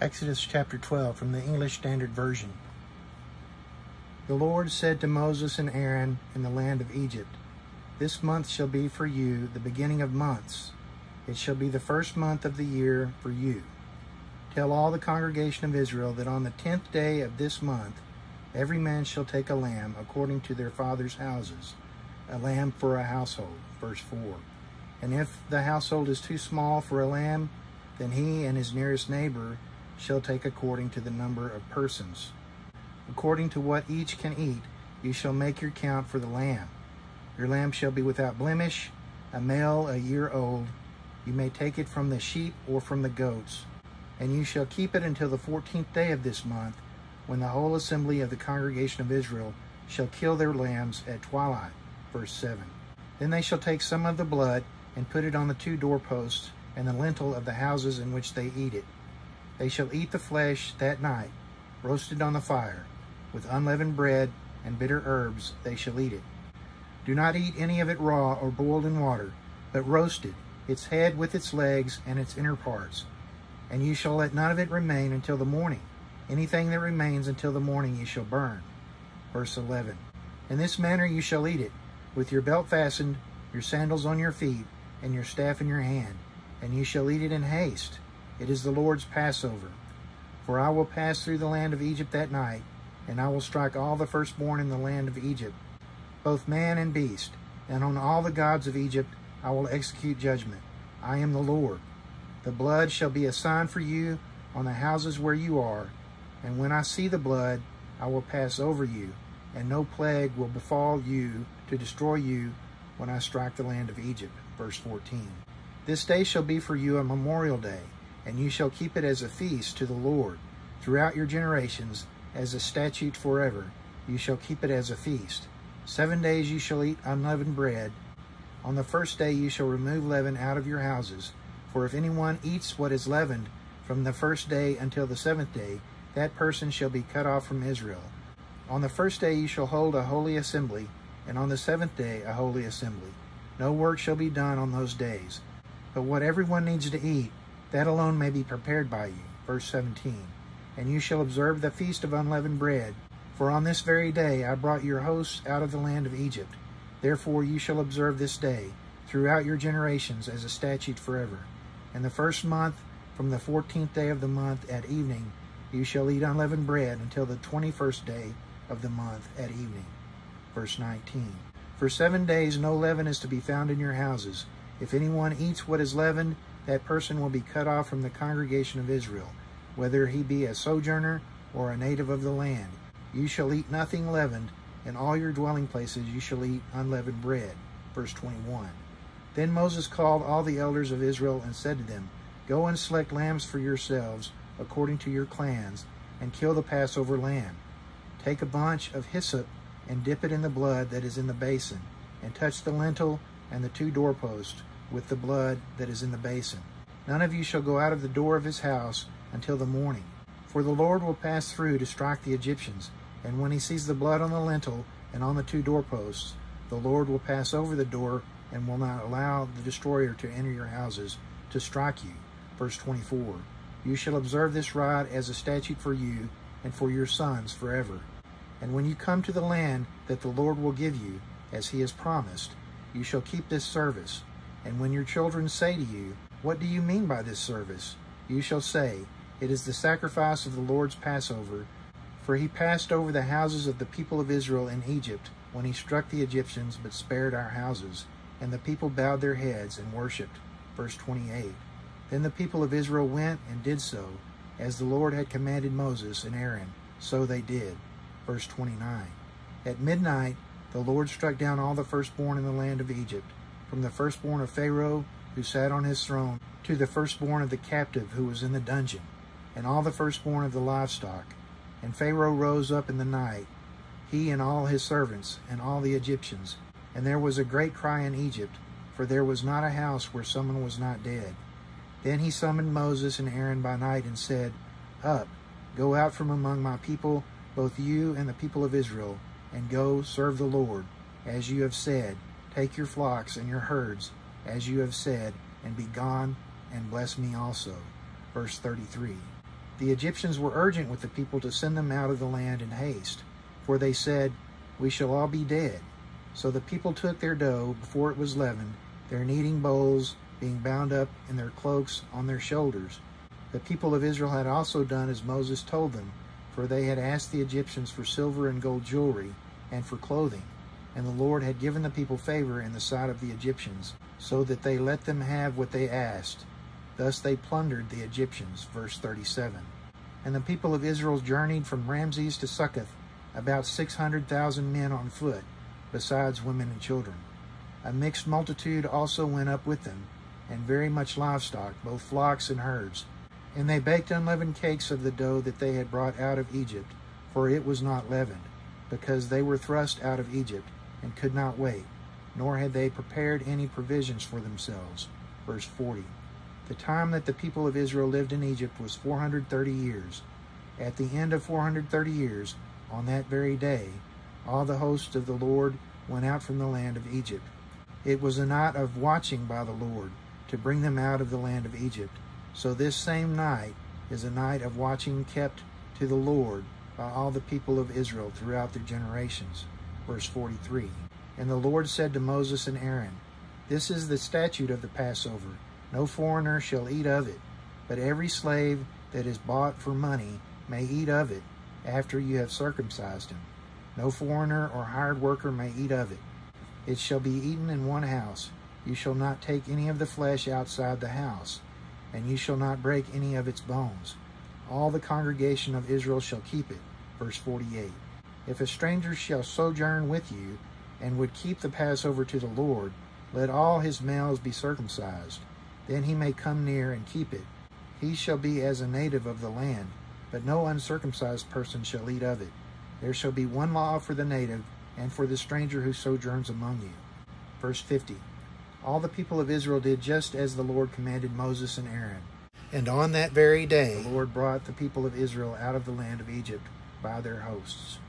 Exodus chapter 12 from the English Standard Version. The Lord said to Moses and Aaron in the land of Egypt, "This month shall be for you the beginning of months. It shall be the first month of the year for you. Tell all the congregation of Israel that on the 10th day of this month every man shall take a lamb according to their fathers' houses, a lamb for a household." Verse 4. And if the household is too small for a lamb, then he and his nearest neighbor shall take according to the number of persons. According to what each can eat, you shall make your count for the lamb. Your lamb shall be without blemish, a male a year old. You may take it from the sheep or from the goats. And you shall keep it until the 14th day of this month, when the whole assembly of the congregation of Israel shall kill their lambs at twilight. Verse 7. Then they shall take some of the blood and put it on the 2 doorposts and the lintel of the houses in which they eat it. They shall eat the flesh that night, roasted on the fire. With unleavened bread and bitter herbs they shall eat it. Do not eat any of it raw or boiled in water, but roasted, its head with its legs and its inner parts. And you shall let none of it remain until the morning. Anything that remains until the morning you shall burn. Verse 11. In this manner you shall eat it, with your belt fastened, your sandals on your feet, and your staff in your hand. And you shall eat it in haste. It is the Lord's Passover. For I will pass through the land of Egypt that night, and I will strike all the firstborn in the land of Egypt, both man and beast, and on all the gods of Egypt I will execute judgment. I am the Lord. The blood shall be a sign for you on the houses where you are, and when I see the blood, I will pass over you, and no plague will befall you to destroy you when I strike the land of Egypt. Verse 14. This day shall be for you a memorial day, and you shall keep it as a feast to the Lord. Throughout your generations, as a statute forever, you shall keep it as a feast. 7 days you shall eat unleavened bread. On the first day you shall remove leaven out of your houses. For if anyone eats what is leavened from the first day until the 7th day, that person shall be cut off from Israel. On the first day you shall hold a holy assembly, and on the 7th day a holy assembly. No work shall be done on those days. But what everyone needs to eat, that alone may be prepared by you. Verse 17. And you shall observe the feast of unleavened bread. For on this very day I brought your hosts out of the land of Egypt. Therefore you shall observe this day throughout your generations as a statute forever. In the first month, from the 14th day of the month at evening, you shall eat unleavened bread until the 21st day of the month at evening. Verse 19. For 7 days no leaven is to be found in your houses. If anyone eats what is leavened, that person will be cut off from the congregation of Israel, whether he be a sojourner or a native of the land. You shall eat nothing leavened. In all your dwelling places you shall eat unleavened bread. Verse 21. Then Moses called all the elders of Israel and said to them, Go and select lambs for yourselves according to your clans, and kill the Passover lamb. Take a bunch of hyssop and dip it in the blood that is in the basin, and touch the lintel and the 2 doorposts with the blood that is in the basin. None of you shall go out of the door of his house until the morning. For the Lord will pass through to strike the Egyptians, and when he sees the blood on the lintel and on the 2 doorposts, the Lord will pass over the door and will not allow the destroyer to enter your houses to strike you. Verse 24. You shall observe this rite as a statute for you and for your sons forever. And when you come to the land that the Lord will give you, as he has promised, you shall keep this service. And when your children say to you, What do you mean by this service? You shall say, It is the sacrifice of the Lord's Passover, for he passed over the houses of the people of Israel in Egypt when he struck the Egyptians, but spared our houses. And the people bowed their heads and worshipped. Verse 28. Then the people of Israel went and did so, as the Lord had commanded Moses and Aaron. So they did. Verse 29. At midnight the Lord struck down all the firstborn in the land of Egypt, from the firstborn of Pharaoh, who sat on his throne, to the firstborn of the captive who was in the dungeon, and all the firstborn of the livestock. And Pharaoh rose up in the night, he and all his servants, and all the Egyptians. And there was a great cry in Egypt, for there was not a house where someone was not dead. Then he summoned Moses and Aaron by night and said, Up, go out from among my people, both you and the people of Israel, and go serve the Lord, as you have said. Take your flocks and your herds, as you have said, and be gone, and bless me also. Verse 33. The Egyptians were urgent with the people to send them out of the land in haste, for they said, "We shall all be dead." So the people took their dough before it was leavened, their kneading bowls being bound up in their cloaks on their shoulders. The people of Israel had also done as Moses told them, for they had asked the Egyptians for silver and gold jewelry and for clothing. And the Lord had given the people favor in the sight of the Egyptians, so that they let them have what they asked. Thus they plundered the Egyptians. Verse 37. And the people of Israel journeyed from Ramses to Succoth, about 600,000 men on foot, besides women and children. A mixed multitude also went up with them, and very much livestock, both flocks and herds. And they baked unleavened cakes of the dough that they had brought out of Egypt, for it was not leavened, because they were thrust out of Egypt, and could not wait, nor had they prepared any provisions for themselves. Verse 40. The time that the people of Israel lived in Egypt was 430 years. At the end of 430 years, on that very day, all the hosts of the Lord went out from the land of Egypt. It was a night of watching by the Lord, to bring them out of the land of Egypt. So this same night is a night of watching kept to the Lord by all the people of Israel throughout their generations. Verse 43. And the Lord said to Moses and Aaron, This is the statute of the Passover. No foreigner shall eat of it, but every slave that is bought for money may eat of it after you have circumcised him. No foreigner or hired worker may eat of it. It shall be eaten in one house. You shall not take any of the flesh outside the house, and you shall not break any of its bones. All the congregation of Israel shall keep it. Verse 48. If a stranger shall sojourn with you, and would keep the Passover to the Lord, let all his males be circumcised. Then he may come near and keep it. He shall be as a native of the land, but no uncircumcised person shall eat of it. There shall be one law for the native, and for the stranger who sojourns among you. Verse 50. All the people of Israel did just as the Lord commanded Moses and Aaron. And on that very day the Lord brought the people of Israel out of the land of Egypt by their hosts.